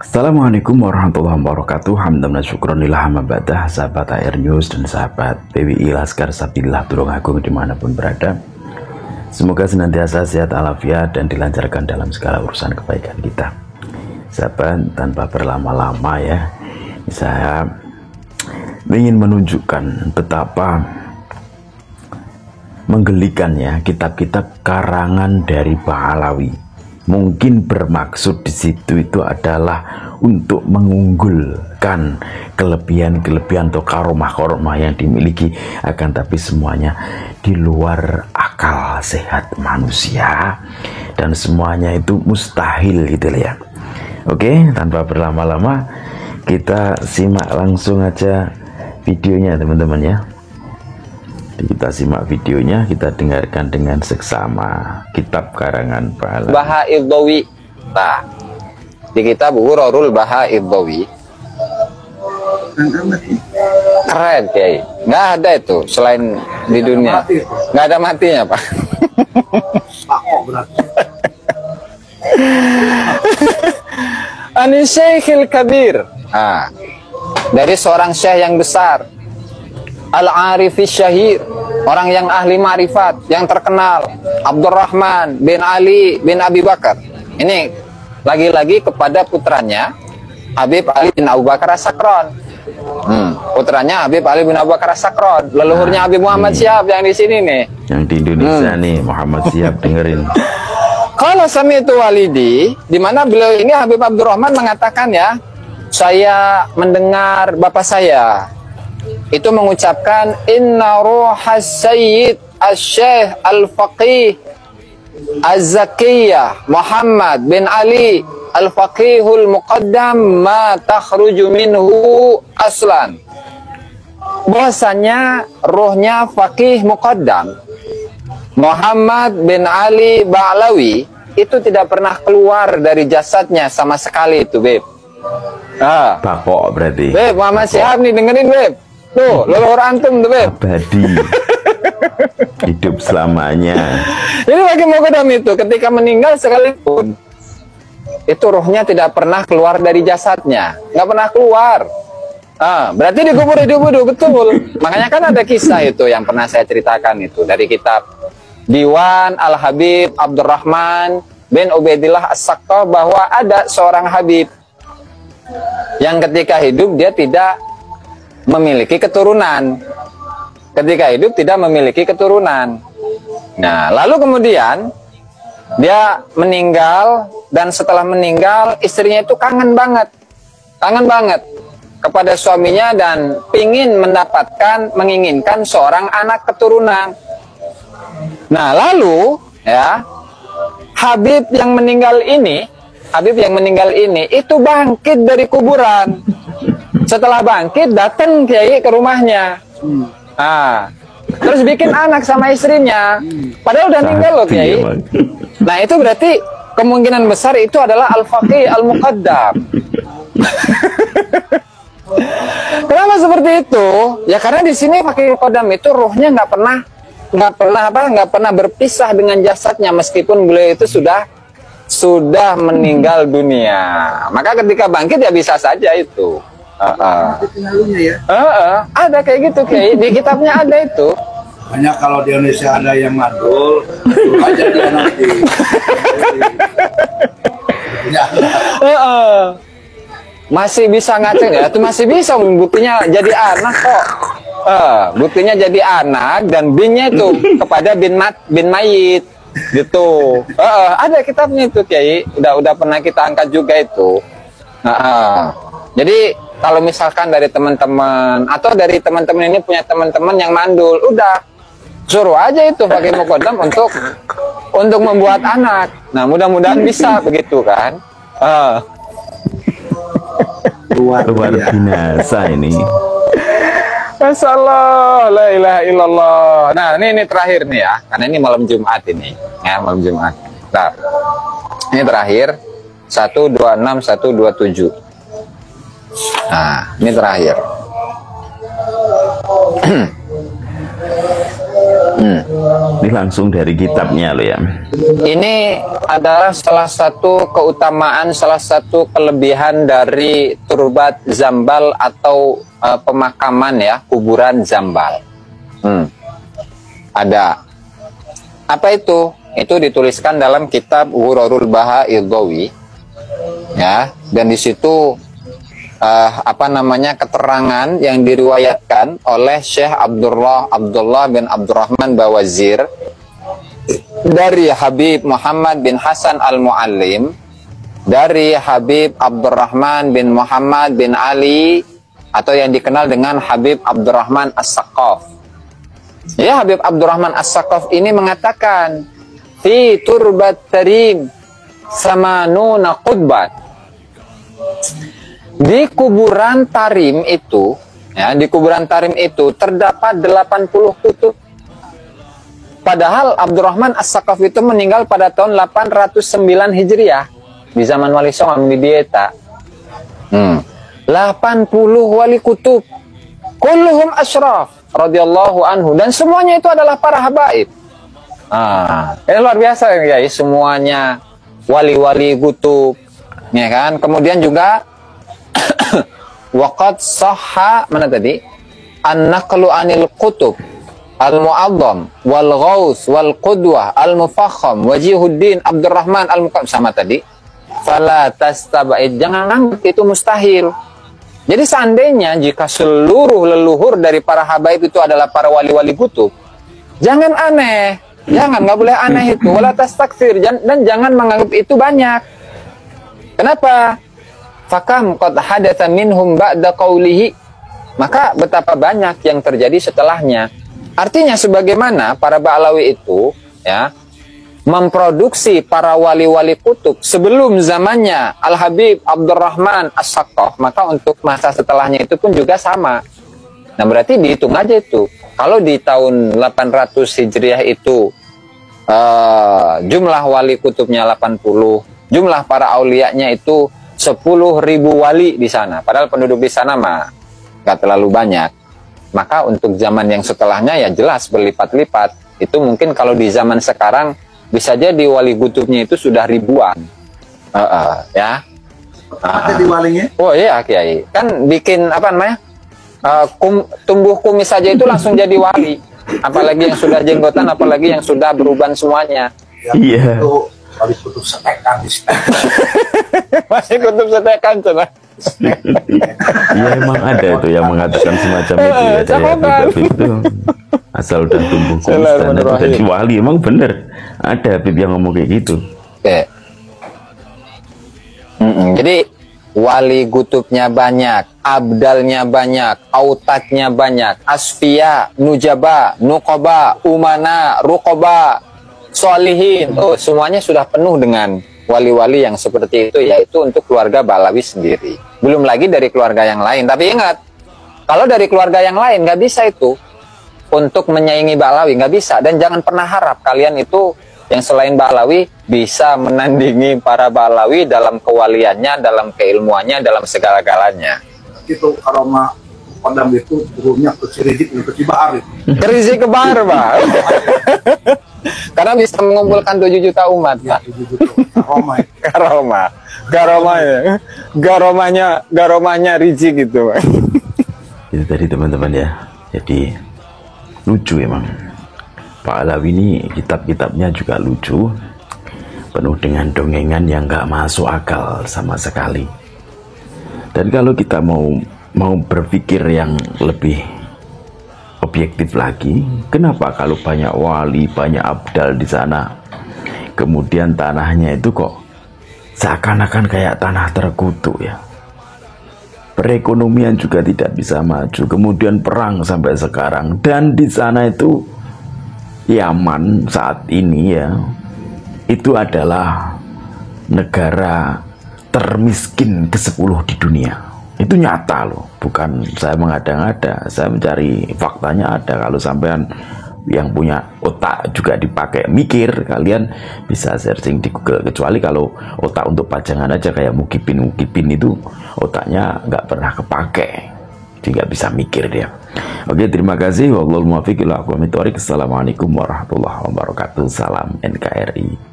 Assalamualaikum warahmatullahi wabarakatuh. Hamdan wa syukronillah mabadah, sahabat AR News dan sahabat PWI Laskar Sabilillah Tulungagung dimanapun berada. Semoga senantiasa sehat walafiat dan dilancarkan dalam segala urusan kebaikan kita. Sahabat, tanpa berlama-lama ya, saya ingin menunjukkan betapa menggelikannya kitab-kitab karangan dari Pahlawi. Mungkin bermaksud di situ itu adalah untuk mengunggulkan kelebihan-kelebihan atau karomah-karomah yang dimiliki, akan tapi semuanya di luar akal sehat manusia dan semuanya itu mustahil gitu ya. Oke, tanpa berlama-lama kita simak langsung aja videonya teman-teman ya. Kita simak videonya, kita dengarkan dengan seksama. Kitab karangan Pahlawi Baha'iddawi. Nah, di kitab Ghurarul Baha'iddawi. Keren Kiai. Nggak ada itu selain di dunia. Nggak ada matinya Pak. Ani Syekhil Kabir. Nah, dari seorang syekh yang besar, Al-Arifis Syahir, orang yang ahli ma'rifat, yang terkenal, Abdurrahman bin Ali bin Abi Bakar. Ini lagi-lagi kepada putranya Habib Ali bin Abu Bakar As-Sakron. Putranya Habib Ali bin Abu Bakar As-Sakron, leluhurnya Habib Muhammad Syihab yang di sini nih. yang di Indonesia nih, Muhammad Syihab, dengerin. Kalau sami'tu walidi, di mana beliau ini Habib Abdurrahman mengatakan ya, saya mendengar bapak saya itu mengucapkan inna ruhas sayyid asy-syekh al-faqih az-zakiyah Muhammad bin Ali al-faqihul muqaddam ma takhruju minhu aslan. Bahwasanya rohnya faqih muqaddam Muhammad bin Ali Ba'lawi itu tidak pernah keluar dari jasadnya sama sekali itu, Beb. Bakok berarti. Beb, Muhammad Syihab nih, dengerin, Beb. Tuh, leluhur antum tuh, Beb. Abadi. Hidup selamanya. Jadi bagi muqaddam itu ketika meninggal sekalipun itu rohnya tidak pernah keluar dari jasadnya, nggak pernah keluar. Berarti dikubur hidup-hidup, betul. Makanya kan ada kisah itu yang pernah saya ceritakan itu dari kitab Diwan Al-Habib Abdurrahman bin Ubaidillah As-Sakto, bahwa ada seorang Habib yang ketika hidup dia tidak memiliki keturunan. Ketika hidup tidak memiliki keturunan. Nah, lalu kemudian dia meninggal, dan setelah meninggal istrinya itu kangen banget kepada suaminya dan menginginkan seorang anak keturunan. Nah, lalu ya Habib yang meninggal ini itu bangkit dari kuburan. Setelah bangkit datang Kiai ke rumahnya. Terus bikin anak sama istrinya. Padahal udah meninggal loh Kiai. Nah, itu berarti kemungkinan besar itu adalah al-faqih al-muqaddam. Kenapa seperti itu? Ya karena di sini faqih al-muqaddam itu ruhnya nggak pernah berpisah dengan jasadnya meskipun beliau itu sudah meninggal dunia. Maka ketika bangkit ya bisa saja itu. Ada kayak gitu, kayak di kitabnya ada itu. Hanya kalau di Indonesia ada yang madul, aja dia nanti. Masih bisa ngaceng ya, itu masih bisa, buktinya jadi anak kok. Buktinya jadi anak dan binnya itu kepada bin mayit gitu. Ada kitabnya itu Kiai, udah pernah kita angkat juga itu. Jadi kalau misalkan dari teman-teman atau dari teman-teman ini punya teman-teman yang mandul, udah suruh aja itu pakai muqaddam untuk membuat anak. Nah, mudah-mudahan bisa begitu kan. Luar biasa ini. Masyaallah, la ilaha illallah. Nah, ini terakhir nih ya, karena ini malam Jumat ini. Ya, malam Jumat. Nah, ini terakhir 126 127. Nah, ini terakhir. Ini langsung dari kitabnya loh ya. Ini adalah salah satu keutamaan, salah satu kelebihan dari Turbat Zambal atau pemakaman ya, kuburan Zambal. Ada. Apa itu? Itu dituliskan dalam kitab Ghurarul Baha'idhawi. Ya, dan di situ keterangan yang diriwayatkan oleh Syekh Abdullah bin Abdurrahman Bawazir dari Habib Muhammad bin Hasan Al-Muallim, dari Habib Abdurrahman bin Muhammad bin Ali, atau yang dikenal dengan Habib Abdurrahman As-Saqaf. Ya, Habib Abdurrahman As-Saqaf ini mengatakan, fi turbat tarim samanuna qutbat. Di kuburan Tarim itu, ya, di kuburan Tarim itu terdapat 80 kutub. Padahal Abdurrahman As-Saqaf itu meninggal pada tahun 809 Hijriah di zaman Wali Songo di Dieta. 80 wali kutub, kulluhum asyraf radhiyallahu anhu, dan semuanya itu adalah para habaib. Ini luar biasa ya, semuanya wali-wali kutub, ya kan? Kemudian juga waqad sahha mana tadi? An-naqlu anil kutub al-mu'azzam wal ghaus wal qudwah al-mufakham wajihuddin Abdurrahman al-Muqaddam, sama tadi. Fala tastaba'id, jangan anggap itu mustahil. Jadi seandainya jika seluruh leluhur dari para habaib itu adalah para wali-wali kutub, jangan aneh. Nggak boleh aneh itu. Wala tastakfir, dan jangan menganggap itu banyak. Kenapa? Fakam qad hadatsa minhum ba'da qawlihi, maka betapa banyak yang terjadi setelahnya. Artinya sebagaimana para Ba'alawi itu ya memproduksi para wali-wali kutub sebelum zamannya Al-Habib Abdurrahman As-Saqaf, maka untuk masa setelahnya itu pun juga sama. Nah, berarti dihitung aja itu. Kalau di tahun 800 Hijriah itu jumlah wali kutubnya 80, jumlah para aulianya itu 10.000 wali di sana, padahal penduduk di sana mah nggak terlalu banyak. Maka untuk zaman yang setelahnya ya jelas berlipat-lipat. Itu mungkin kalau di zaman sekarang bisa jadi wali kutubnya itu sudah ribuan. Ya. Di walinya? Oh iya Kiai, kan bikin apa namanya? Tumbuh kumis saja itu langsung jadi wali. Apalagi yang sudah jenggotan, apalagi yang sudah beruban semuanya. Iya. Itu wali kutub setekan di situ. Masih kutub setekan coba. Ya emang ada itu yang mengatakan semacam itu ya, dari Habib itu asal udah tumbuh kumis dan jadi wali. Emang bener ada Habib yang ngomong kayak gitu. Oke. Jadi wali kutubnya banyak, abdalnya banyak, autatnya banyak, asfiya, nujaba, nuqaba, umana, ruqaba, solihin. Oh, semuanya sudah penuh dengan wali-wali yang seperti itu, yaitu untuk keluarga Ba'alawi sendiri. Belum lagi dari keluarga yang lain. Tapi ingat, kalau dari keluarga yang lain nggak bisa itu untuk menyaingi Ba'alawi, nggak bisa. Dan jangan pernah harap kalian itu yang selain Ba'alawi bisa menandingi para Ba'alawi dalam kewaliannya, dalam keilmuannya, dalam segala-galanya. Itu aroma padam itu turunnya ke Cirijik dan ke Cibahar itu. Krizi ke Bahar, Pak. Karena bisa mengumpulkan 7 juta umat, Ya, Pak. 7 juta aroma itu. Garomanya Rizik gitu, Pak. Itu tadi teman-teman ya. Jadi lucu emang. Pak Alawi ini kitab-kitabnya juga lucu, penuh dengan dongengan yang nggak masuk akal sama sekali. Dan kalau kita mau berpikir yang lebih objektif lagi, kenapa kalau banyak wali, banyak abdal di sana, kemudian tanahnya itu kok seakan-akan kayak tanah terkutuk ya? Perekonomian juga tidak bisa maju, kemudian perang sampai sekarang, dan di sana itu Yaman saat ini ya, itu adalah negara termiskin ke-10 di dunia. Itu nyata loh, bukan saya mengada-ngada, saya mencari faktanya ada. Kalau sampean yang punya otak juga dipakai mikir, kalian bisa searching di Google. Kecuali kalau otak untuk pajangan aja kayak Mukibin itu otaknya nggak pernah kepake. juga bisa mikir dia. Oke, terima kasih. Wallahul muwaffiq ila aqwamit thoriq. Assalamualaikum warahmatullahi wabarakatuh. Salam NKRI.